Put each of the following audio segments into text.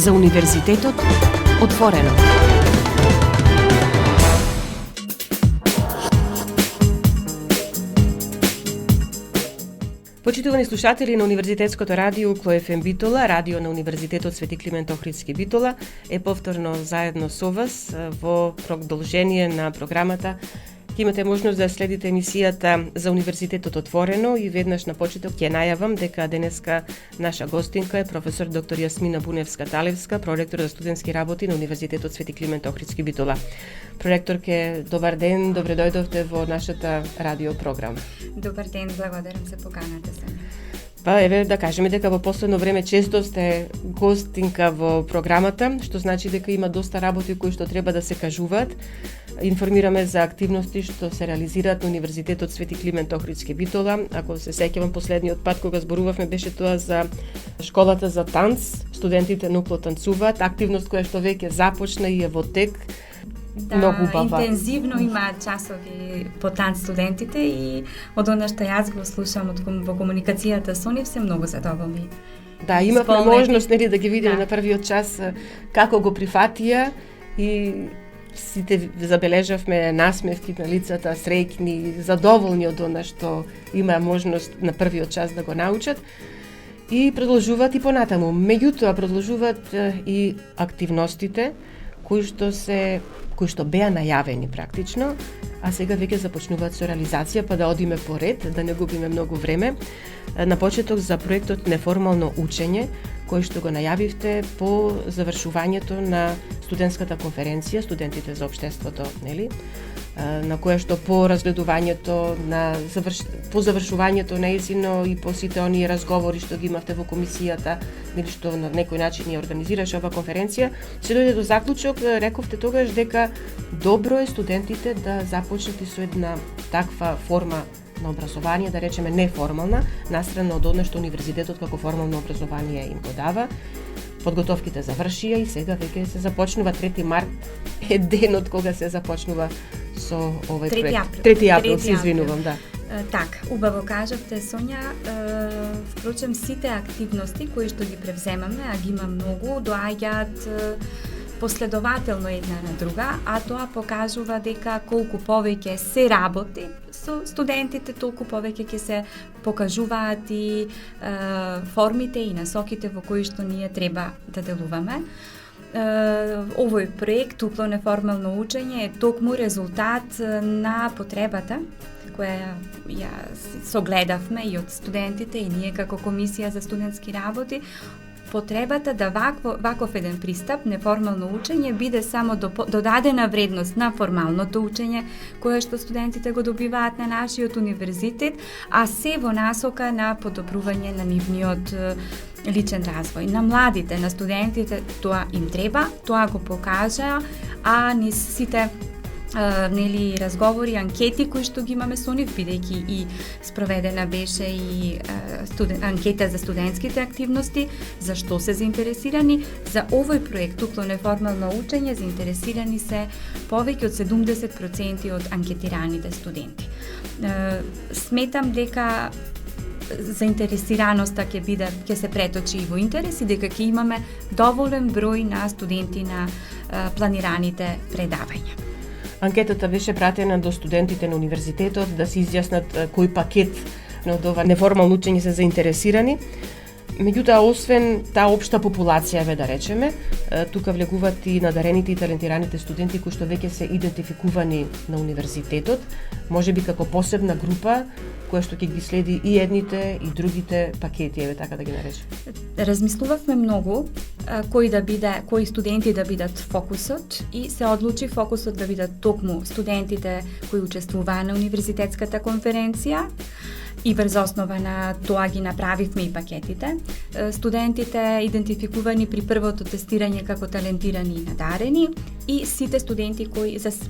за Универзитетот Отворено. Почитувани слушатели на Универзитетското радио КФМ Битола, радио на Универзитетот Свети Климент Охридски Битола, е повторно заедно со вас во продолжение на програмата. Имате можност да следите емисијата за Универзитетот Отворено и веднаш на почеток ќе најавам дека денеска наша гостинка е професор доктор Јасмина Буневска-Талевска, проректор за студентски работи на Универзитетот Свети Климент Охридски Битола. Проректорке, добар ден, добре дојдовте во нашата радио програма. Добар ден, благодарам за поканата се. Па еве да кажеме дека во последно време често сте гостинка во програмата, што значи дека има доста работи кои што треба да се кажуваат. Информираме за активности што се реализираат на Универзитетот Свети Климент Охридски Битола. Ако се сеќавам последниот пат кога зборувавме беше тоа за школата за танц, студентите нукло танцуваат, активност која што веќе започна и е во тек. Да, многу убава. Интензивно имаат часови по танц студентите и од она што јас го слушам во комуникацијата со нив се многу задоволни. Да, имавме можност нели да ги видиме Да. на првиот час како го прифатија и сите забележавме насмевки на лицата, среќни, задоволни од она што има можност на првиот час да го научат и продолжуваат и понатаму. Меѓутоа продолжуваат и активностите кои што беа најавени практично, а сега веќе започнуваат со реализација, па да одиме по ред, да не губиме многу време. На почеток за проектот Неформално учење, кој што го најавивте по завршувањето на студентската конференција, студентите за општеството, нели? На која што по разгледувањето по завршувањето нејзино и по сите оние разговори што ги имавте во комисијата, нели што на некој начин ја организираше ова конференција, се дојде до заклучок, рековте тогаш дека добро е студентите да започнат и со една таква форма на образование, да речеме неформална, настрана од она што универзитетот како формално образование им го дава. Подготовките завршија и сега веќе се започнува 3 март е денот кога се започнува со овој проект. 3 април, се извинувам, да. Так, убаво кажавте, Сонја. Впрочем, сите активности кои што ги превземаме, а ги има многу, доаѓаат последователно една на друга, а тоа покажува дека колку повеќе се работи со студентите, толку повеќе ќе се покажуваат и формите и насоките во кои што ние треба да делуваме. Овој проект Тупло неформално учење е токму резултат на потребата која ја согледавме и од студентите и ние како Комисија за студентски работи, потребата да ваков еден пристап, неформално учење, биде само додадена вредност на формалното учење, кое што студентите го добиваат на нашиот универзитет, а се во насока на подобрување на нивниот личен развој. На младите, на студентите тоа им треба, тоа го покажа, а низ сите разговори, анкети кои што ги имаме со нив, бидејќи и спроведена беше и анкета за студентските активности, за што се заинтересирани. За овој проект Тупло неформално учење заинтересирани се повеќе од 70% од анкетираните студенти. Сметам дека заинтересираноста ќе се преточи и во интерес и дека ќе имаме доволен број на студенти на планираните предавања. Анкетата беше пратена до студентите на универзитетот да се изјаснат кој пакет од ова неформално учење се заинтересирани. Меѓутоа, освен таа општа популација, да речеме, тука влегуваат и надарените и талентираните студенти кои што веќе се идентификувани на универзитетот, можеби како посебна група која што ќе ги следи и едните и другите пакети, еве така да ги наречем. Размислувавме многу кои студенти да бидат фокусот и се одлучи фокусот да бидат токму студентите кои учествуваа на универзитетската конференција. И врз основа на тоа ги направивме и пакетите. Студентите идентификувани при првото тестирање како талентирани и надарени и сите студенти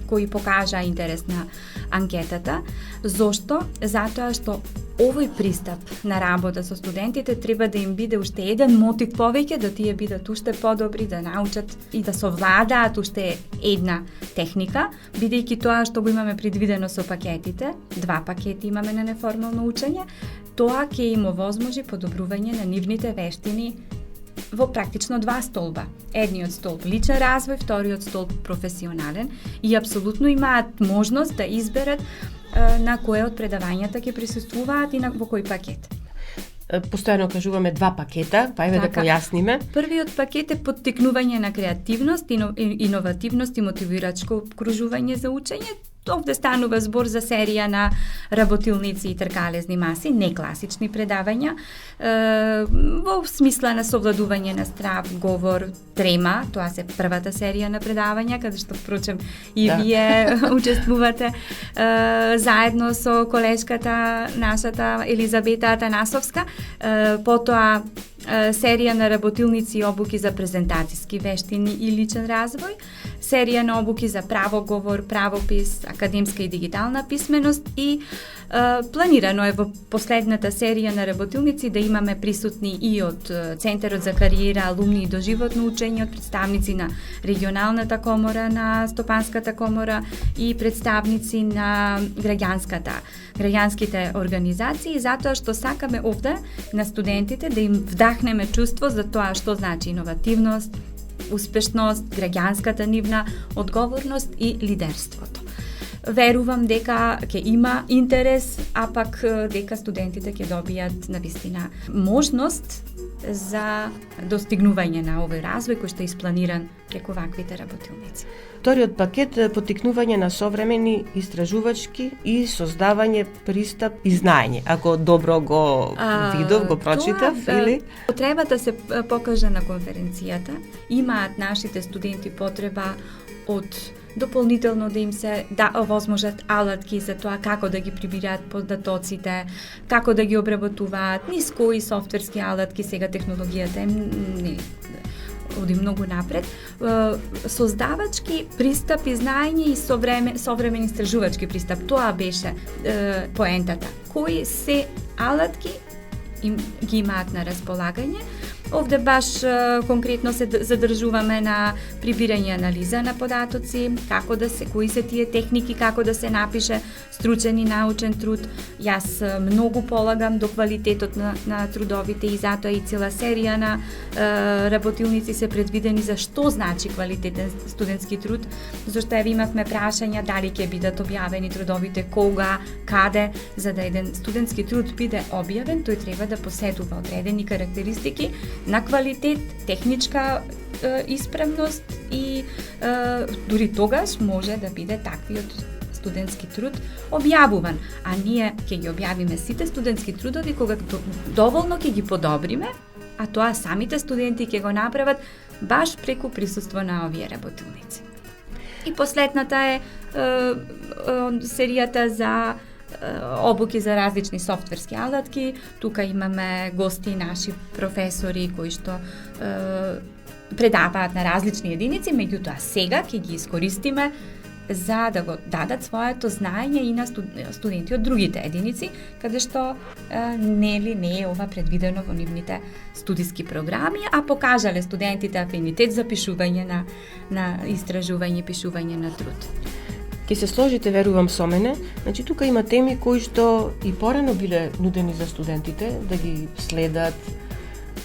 кои покажаа интерес на анкетата. Зошто? Затоа што овој пристап на работа со студентите треба да им биде уште еден мотив повеќе, да тие бидат уште подобри, да научат и да совладаат уште една техника, бидејќи тоа што го имаме предвидено со пакетите, 2 пакети имаме на неформално учење, тоа ќе им овозможи подобрување на нивните вештини во практично два столба. Едниот столб личен развој, вториот столб професионален, и апсолутно имаат можност да изберат на кој од предавањата ќе присуствуваат и во кој пакет. Постојано кажуваме два пакета, па еве да појасниме. Првиот пакет е поттикнување на креативност, иновативност и мотивирачко окружување за учење. Овде станува збор за серија на работилници и тркалезни маси, не класични предавања, во смисла на совладување на страв, говор, трема. Тоа се првата серија на предавања, каде што впрочем и вие учествувате заедно со колешката нашата Елизабета Атанасовска. Потоа серија на работилници и обуки за презентацијски вештини и личен развој, серија на обуки за правоговор, правопис, академска и дигитална писменост и планирано е во последната серија на работилници да имаме присутни и од Центарот за кариера, алумни и доживотно учење, од представници на регионалната комора, на Стопанската комора и представници на граѓанските организации, затоа што сакаме овде на студентите да им вдахнеме чувство за тоа што значи иновативност, успешност, граѓанската нивна одговорност и лидерството. Верувам дека ќе има интерес, а пак дека студентите ќе добијат навистина можност за достигнување на овој развој кој што е испланиран преку ваквите работилници. Вториот пакет е поттикнување на современи истражувачки и создавање пристап и знаење. Ако добро го видов, го прочитав или потребата се покажа на конференцијата. Имаат нашите студенти потреба од дополнително да им се овозможат алатки за тоа како да ги прибираат податоците, како да ги обработуваат, низ кои софтверски алатки, сега технологијата е оди многу напред. Создавачки пристап и знаење и современ истражувачки пристап. Тоа беше поентата. Кои се алатки ги имаат на располагање. Овде баш конкретно се задржуваме на прибирање анализа на податоци, кои се тие техники, како да се напише стручен и научен труд. Јас многу полагам до квалитетот на трудовите и затоа и цела серија на работилници се предвидени за што значи квалитетен студентски труд, зашто имавме прашања дали ќе бидат објавени трудовите, кога, каде, за да еден студентски труд биде објавен, тој треба да поседува одредени карактеристики на квалитет, техничка исправност и дури тогаш може да биде таквиот студентски труд објавуван. А ние ќе ги објавиме сите студентски трудови кога доволно ќе ги подобриме, а тоа самите студенти ќе го направат баш преку присуство на овие работилници. И последната е серијата за обуки за различни софтверски алатки. Тука имаме гости, наши професори кои што предаваат на различни единици, меѓутоа сега ќе ги искористиме за да го дадат своето знаење и на студенти од другите единици, каде што не е ова предвидено во нивните студиски програми, а покажале студентите афинитет за пишување на истражување и пишување на труд. Ке се сложите, верувам, со мене. Значи, тука има теми кои што и порано биле нудени за студентите, да ги следат,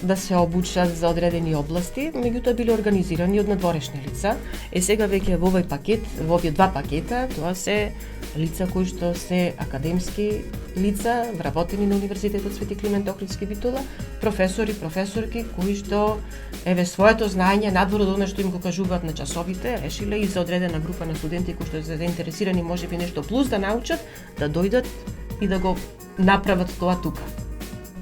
да се обучат за одредени области, меѓутоа биле организирани од надворешни лица. Сега веќе во овој пакет, во овие два пакета, тоа се лица кои што се академски лица, вработени на Универзитетот Свети Климент Охридски Битола, професори, професорки кои што своето знаење надвор од она што им го кажуваат на часовите, решиле и за одредена група на студенти кои што се заинтересирани можеби нешто плюс да научат, да дојдат и да го направат тоа тука.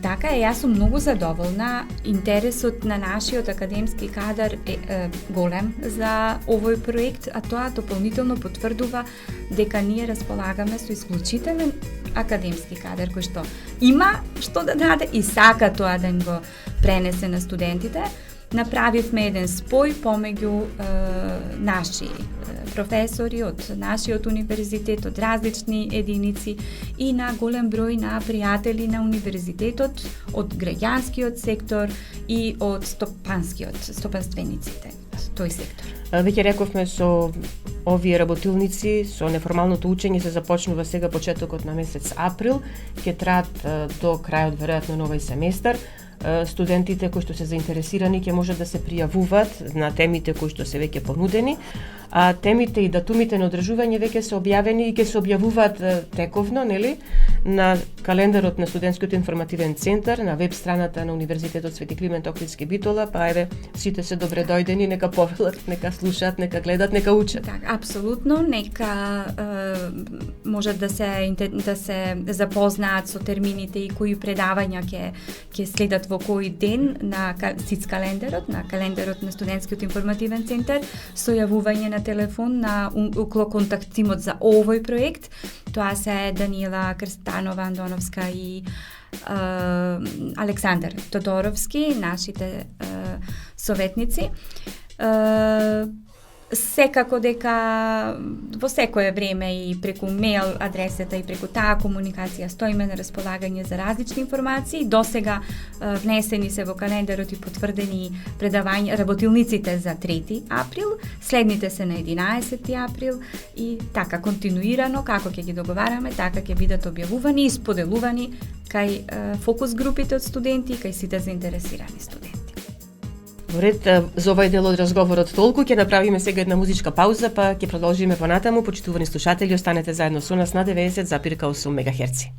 Така е, јас сум многу задоволна. Интересот на нашиот академски кадар е голем за овој проект, а тоа дополнително потврдува дека ние располагаме со исклучителен академски кадар кој што има што да даде и сака тоа да им го пренесе на студентите. Направивме еден спој помеѓу наши професори од нашиот универзитет, од различни единици и на голем број на пријатели на универзитетот, од граѓанскиот сектор и од стопанствениците, тој сектор. Веќе рековме со овие работилници, со неформалното учење се започнува сега почетокот на месец април, ќе траат до крајот веројатно на овој семестар. студентите кои што се заинтересирани ќе можат да се пријавуваат на темите кои што се веќе понудени, а темите и датумите на одржување веќе се објавени и ќе се објавуваат тековно, нели, на календарот на Студентскиот информативен центар, на веб страната на Универзитетот Свети Климент Охридски Битола, па еве сите се добре дојдени, нека повелат, нека слушаат, нека гледат, нека учат. Так, апсолутно, нека можат да се запознаат со термините и кои предавања ќе следат во кој ден на СИЦ календарот, на календарот на Студентскиот информативен центар, со јавување на телефон на контакт тимот за овој проект. Тоа се Даниела Крстанова Андоновска и Александар Тодоровски, нашите советници. Секако дека во секое време и преку мејл адресата и преку таа комуникација стоиме на располагање за различни информации. Досега внесени се во календарот и потврдени предавања работилниците за 3 април, следните се на 11 април и така континуирано, како ќе ги договараме, така ќе бидат објавувани и споделувани кај фокус групите од студенти и кај сите заинтересирани студенти. Во ред за овој дел од разговорот толку, ќе направиме сега една музичка пауза, па ќе продолжиме понатаму. Почитувани слушатели, останете заедно со нас на 90,8 МГц.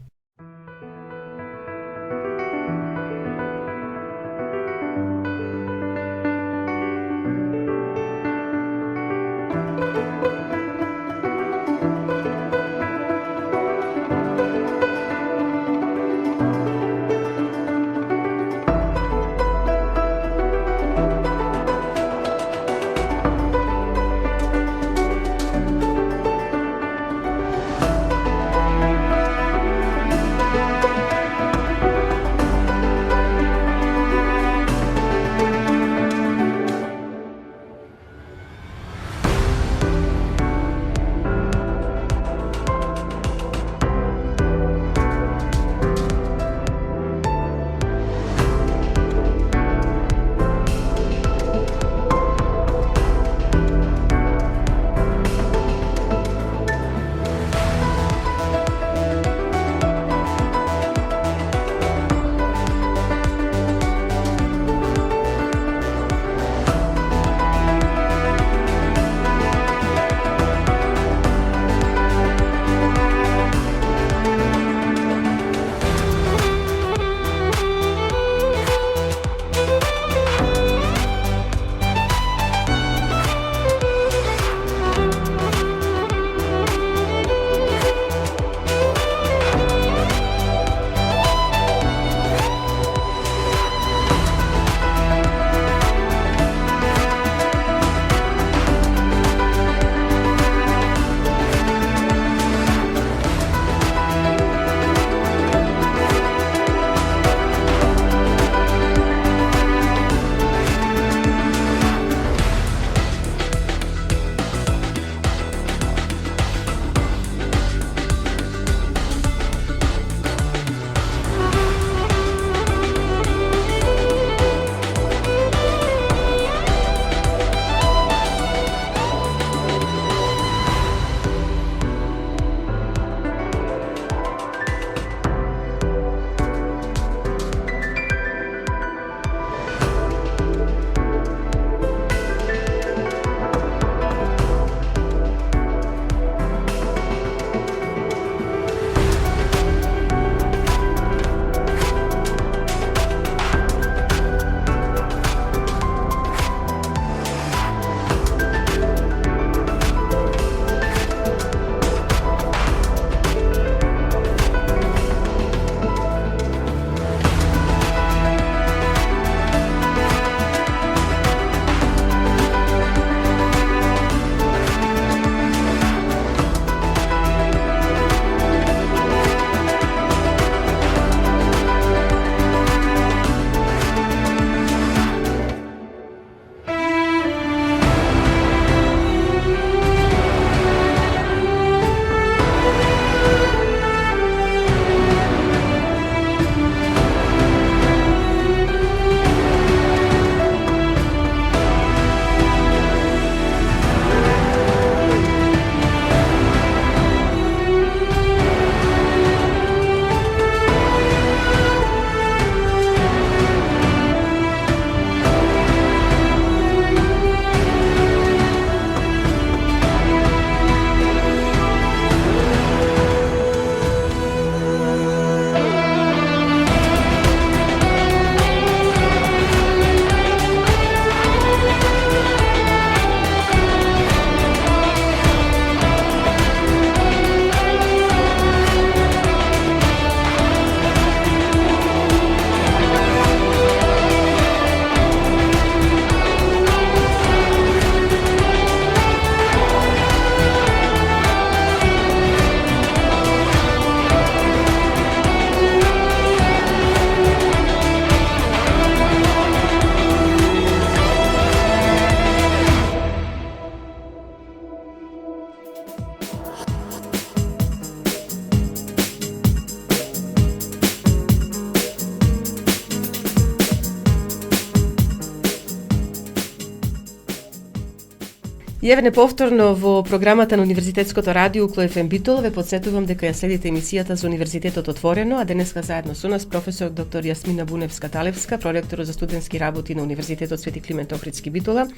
Јавне повторно во програмата на Универзитетското радио КФМ Битол ве подсетувам дека ја следите емисијата за Универзитетот отворено, а денеска заедно со нас професор доктор Јасмина Буневска-Талевска, проректор за студентски работи на Универзитетот Свети Климент Охридски Битола.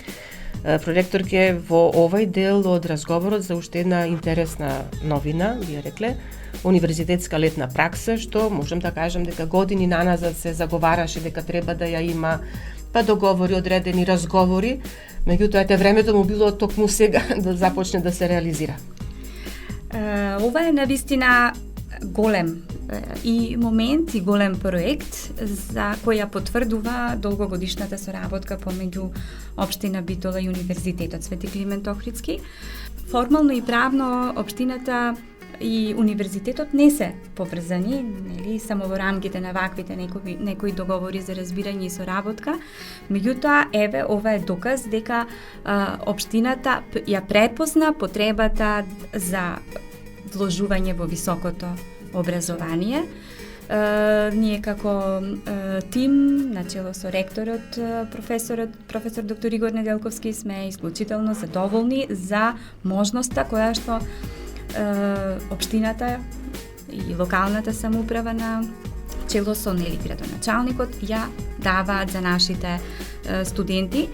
Проректорке во овај дел од разговорот за уште една интересна новина, вие рекле, универзитетска летна пракса, што можам да кажам дека години наназад се заговараше дека треба да ја има, па договори, одредени разговори, меѓутоа времето му било токму сега да започне да се реализира. Ова е навистина голем и момент и голем проект за која потврдува долгогодишната соработка помеѓу општина Битола и Универзитетот Свети Климент Охридски. Формално и правно општината и универзитетот не се поврзани, нели, само во рамките на ваквите некои договори за разбирање и соработка. Меѓутоа, еве, ова е доказ дека општината ја препозна потребата за вложување во високото образование. Ние како тим, начело со ректорот, професор доктор Игор Неделковски, сме исклучително задоволни за можноста која што општината и локалната самоуправа на чело со нели градоначалникот ја даваат за нашите студенти.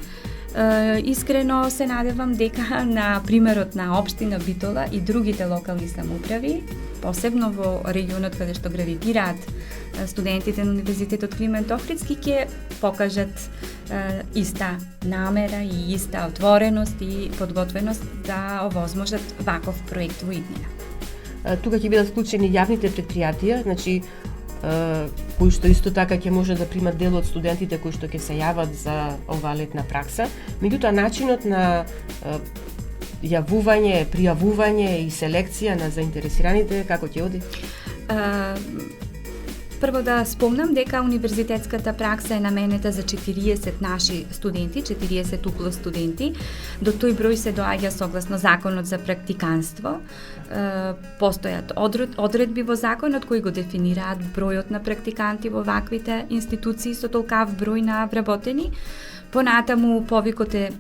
Искрено се надевам дека на примерот на општина Битола и другите локални самоуправи, посебно во регионот каде што гравитираат студентите на Универзитетот Климент Охридски, ќе покажат иста намера и иста отвореност и подготвеност да овозможат ваков проект во иднина. Тука ќе бидат вклучени јавните предпријатија, значи кои што исто така ќе може да примат дел од студентите кои што ќе се јават за оваа летна пракса. Меѓутоа начинот на јавување, пријавување и селекција на заинтересираните како ќе оди? Прво да спомнам дека универзитетската пракса е наменета за 40 наши студенти, 40 упло студенти. До тој број се доаѓа согласно законот за практиканство. Постојат одредби во законот кои го дефинираат бројот на практиканти во ваквите институции со толкав број на вработени. Понатаму повикот е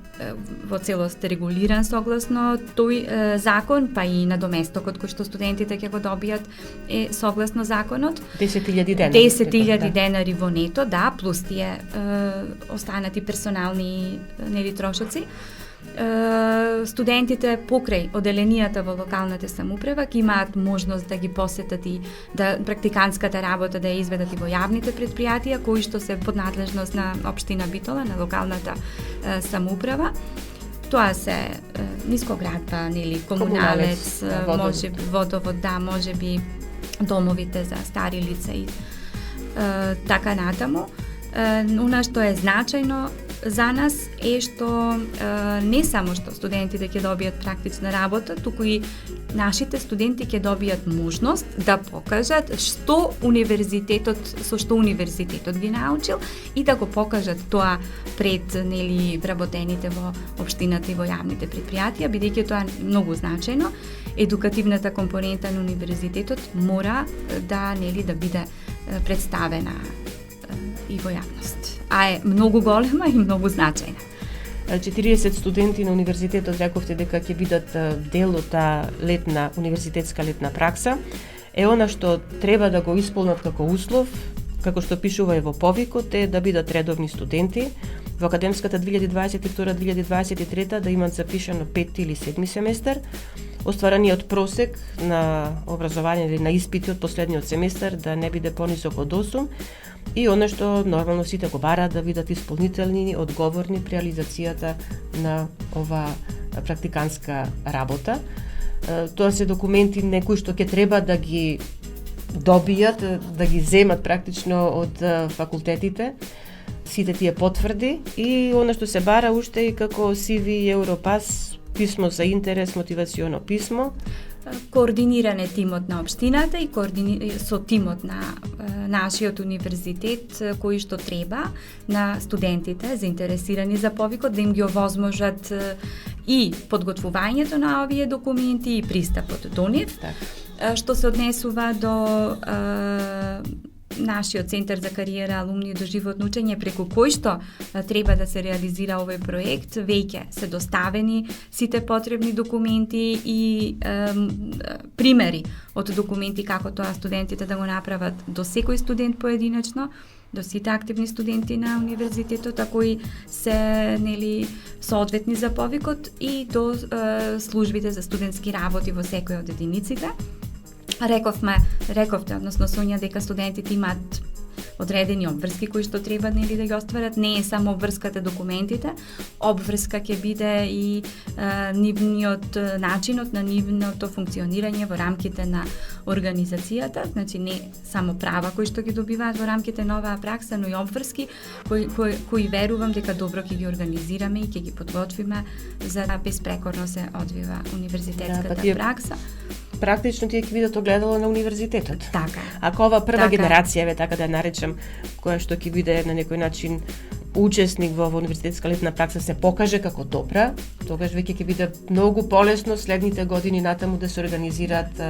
во целост регулиран согласно тој закон, па и надоместокот кој што студентите ќе го добијат е согласно законот. 10.000 денари. 10.000 денари во нето, да, плюс тие останати персонални нели трошоци. Студентите покрај оделенијата во локалната самоуправа ќе имаат можност да ги посетат и да практиканската работа да ја изведат и во јавните предпријатија кои што се под надлежност на општина Битола, на локалната самоуправа. Тоа се нискоградба, нели, комуналец, можеби водовод, да, можеби домовите за стари лица и така натаму. Она што е значајно за нас е што не само што студентите ќе добијат практична работа, туку и нашите студенти ќе добијат можност да покажат што со што универзитетот ги научил и да го покажат тоа пред нели вработените во општината и во јавните предпријатија, бидејќи тоа е многу значајно. Едукативната компонента на универзитетот мора да нели да биде представена и во јавност, а е многу голема и многу значајна. 40 студенти на универзитетот рековте дека ќе бидат дел од таа летна универзитетска летна пракса. Е она што треба да го исполнат како услов, како што пишува и во повикот, е да бидат редовни студенти во академската 2022-2023 да имаат запишано 5 или 7 семестар, оствараниот просек на образование или на испити од последниот семестар да не биде понисок од 8 и оно што нормално сите го бараат да бидат исполнителни, одговорни при реализацијата на ова практиканска работа. Тоа се документи некои што ќе треба да ги добијат, да ги земат практично од факултетите, сите тие потврди и оно што се бара уште и како CV Европас, писмо за интерес, мотивационо писмо. Координиране тимот на општината и со тимот на нашиот универзитет кои што треба на студентите заинтересирани за повикот да им ги овозможат и подготвувањето на овие документи и пристапот до нив. Што се однесува до нашиот Центар за кариера, алумни и доживотно учење, преку кој што треба да се реализира овој проект, веќе се доставени сите потребни документи и примери од документи како тоа студентите да го направат до секој студент поединечно, до сите активни студенти на универзитетот, а кои се соодветни за повикот, и до службите за студентски работи во секој од единиците. Рековте, односно Сонја, дека студентите имаат одредени обврски кои што треба да ги остварат. Не е само обврската документите, обврска ќе биде и нивниот начинот на нивното функционирање во рамките на организацијата, значи не само права кои што ги добиваат во рамките на оваа пракса, но и обврски кои верувам дека добро ќе ги организираме и ќе ги подготвиме за да беспрекорно се одвива универзитетската пракса. Практично тие ќе бидат огледало на универзитетот. Така. Ако ова прва генерација, така да ја наречам, која што ќе биде на некој начин учесник во универзитетска летна пракса, се покаже како добра, тогаш веќе ќе биде многу полесно следните години натаму да се организираат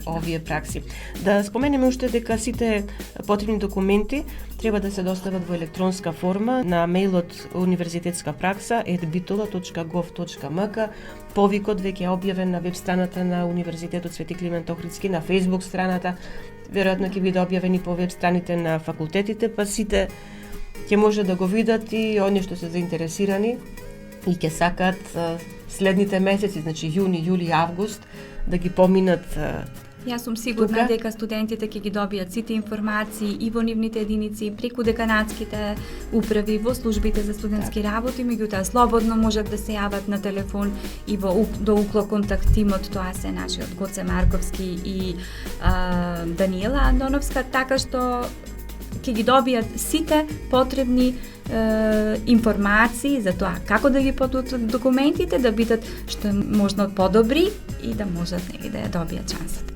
овие пракси. Да споменеме уште дека сите потребни документи треба да се достават во електронска форма на мејлот univerzitetská-praksa@bitola.gov.mk. Повикот веќе е објавен на веб страната на Универзитетот Свети Климент Охридски, на Facebook страната, веројатно ќе биде објавени по веб страните на факултетите, па сите ќе може да го видат и оние што се заинтересирани и ќе сакаат следните месеци, значи јуни, јули, август, да ги поминат. Јас сум сигурна дека студентите ќе ги добијат сите информации и во нивните единици, преку деканатските управи, во службите за студентски работи, меѓутоа слободно можат да се јават на телефон и до укло контакт тимот, тоа се нашиот Гоце Марковски и Даниела Андоновска, така што ќе ги добијат сите потребни информации за тоа како да ги подготват документите, да бидат што е можно подобри и да можат да ја добијат шансата.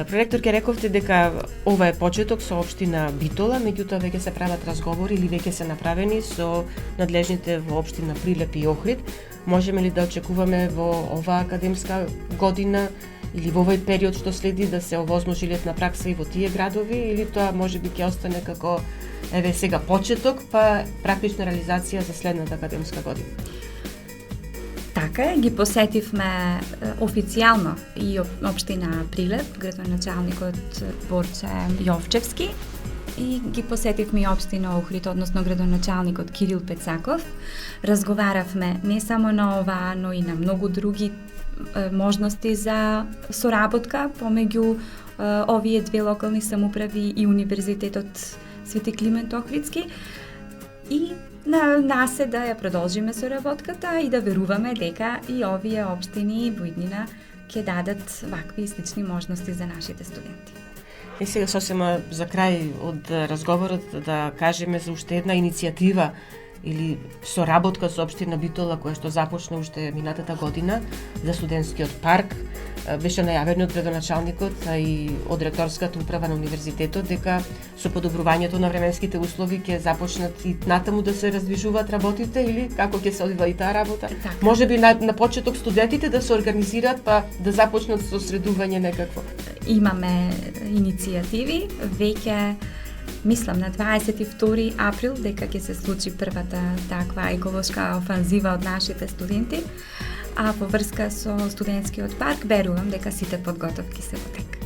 Проректор, ке рековте дека ова е почеток со општина Битола, меѓутоа веќе се прават разговори или веќе се направени со надлежните во општина Прилеп и Охрид. Можеме ли да очекуваме во оваа академска година или во овој период што следи да се овозможи летна пракса и во тие градови, или тоа можеби ќе остане како еве сега почеток, па практична реализација за следната академска година? Така ги посетивме официјално и општина Прилеп, градоначалникот Борче Јовчевски, и ги посетивме и општина Охрид, односно градоначалникот Кирил Пецаков. Разговаравме не само на ова, но и на многу други можности за соработка помеѓу овие две локални самоуправи и Универзитетот Свети Климент Охридски, и на нас е да ја продолжиме соработката и да веруваме дека и овие општини во иднина ќе дадат вакви и слични можности за нашите студенти. И сега сосема за крај од разговорот да кажеме за уште една иницијатива или соработка со општина Битола која што започна уште минатата година за студентскиот парк. Беше најавено од градоначалникот, а и од ректорската управа на универзитетот дека со подобрувањето на временските услови ќе започнат и натаму да се раздвижуваат работите, или како ќе се одвива и таа работа. Можеби на почеток студентите да се организираат па да започнат со средување некакво. Имаме иницијативи, веќе мислам на 22 април дека ќе се случи првата таква еколошка офанзива од нашите студенти, а во врска со студентскиот парк верувам дека сите подготовки се во тек.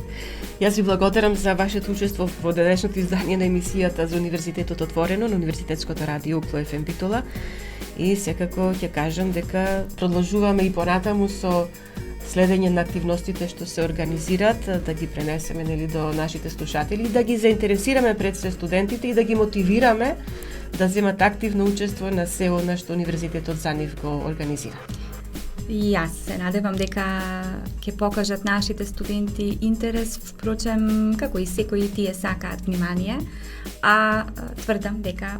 Јас ви благодарам за вашето учество во денешното издание на емисијата за Универзитетот отворено на Универзитетското радио УКЛО ФМ Битола, и секако ќе кажам дека продолжуваме и понатаму со следење на активностите што се организираат, да ги пренесеме до нашите слушатели, да ги заинтересираме пред се студентите и да ги мотивираме да земат активно учество на се она што универзитетот за нив го организира. И јас се надевам дека ќе покажат нашите студенти интерес, впрочем, како и секој тие сакаат внимание, а тврдам дека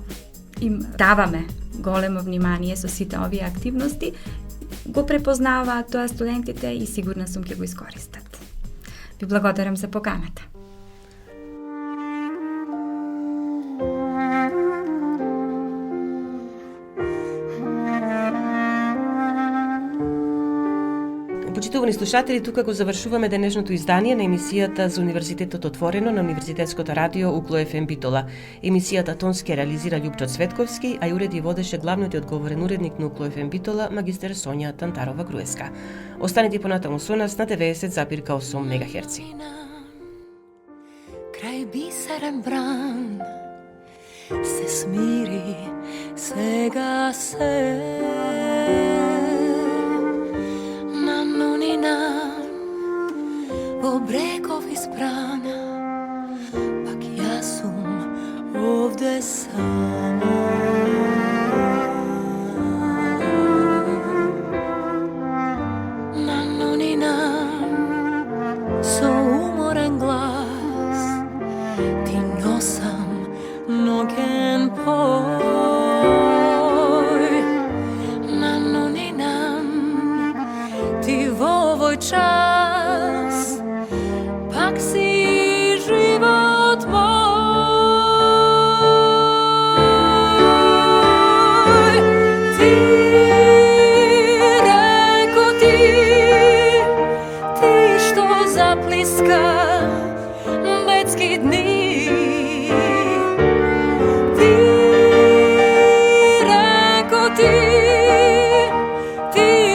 им даваме големо внимание со сите овие активности, го препознаваат тоа студентите и сигурна сум ќе го искористат. Ви благодарам за поканата. Почитувани слушатели, тука го завршуваме денешното издание на емисијата за Универзитетот Отворено на Универзитетското радио Укло ФМ Битола. Емисијата тонски реализира Љупчо Цветковски, а уреди и водеше главниот и одговорен уредник на Укло ФМ Битола, магистер Сонја Тантарова-Груевска. Останете понатаму со нас на 90,8 МГц. Крај бисерен бран се смири сега се на нунина во брегов испран, пак јас сум овде сама. На нунина со уморен глас ти носам ноген пој. На нунина ти во овој час пак си живот мој. Ти реко ти што заплиска детски дни. Ти реко ти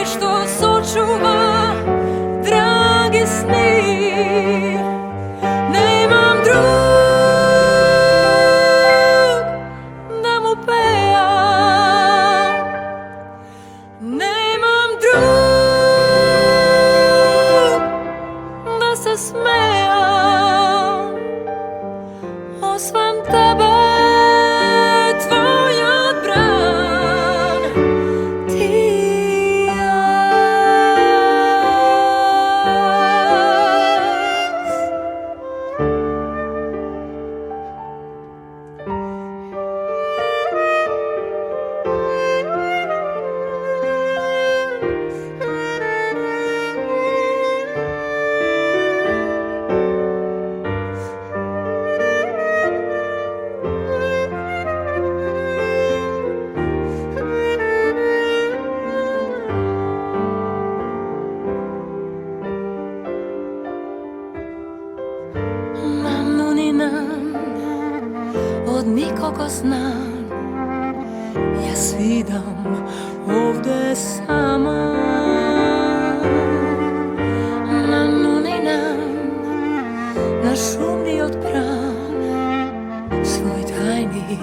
што сочува драги сни. Немам друг да му пеа, немам друг да се смеам, освен тебе, твојот бран, ти од никого знам, јас видам овде сама. На нунина, на шумниот пран, свој тајни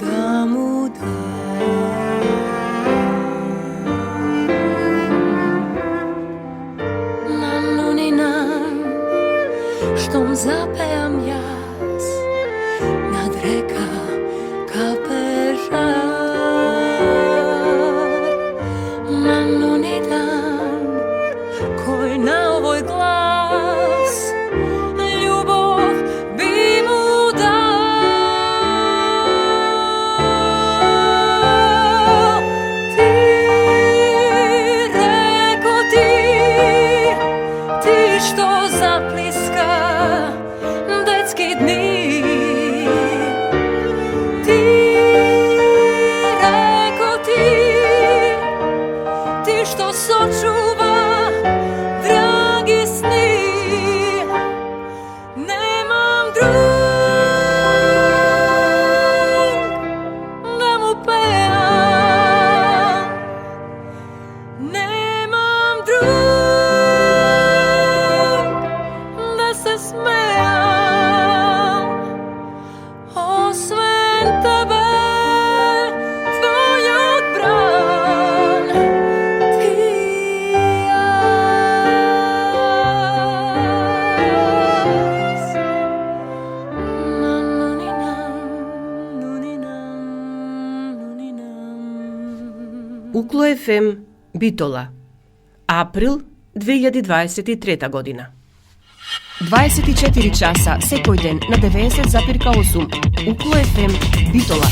да му дам. На нунина, штом запеам јас, над река капе жар. На нунидан, кој на овој глас љубов би му дал. Ти реко ти што заплиска детски дни. Ти реко ти што сочува драги сни. Немам друг да му пеа, немам друг да се смеам, освен тебе, твојот бран, ти јас. На нунинам, нунинам, нунинам. Укло ФМ Битола. Април 2023 година. 24 часа секој ден на 90,8 Укло ФМ Битола.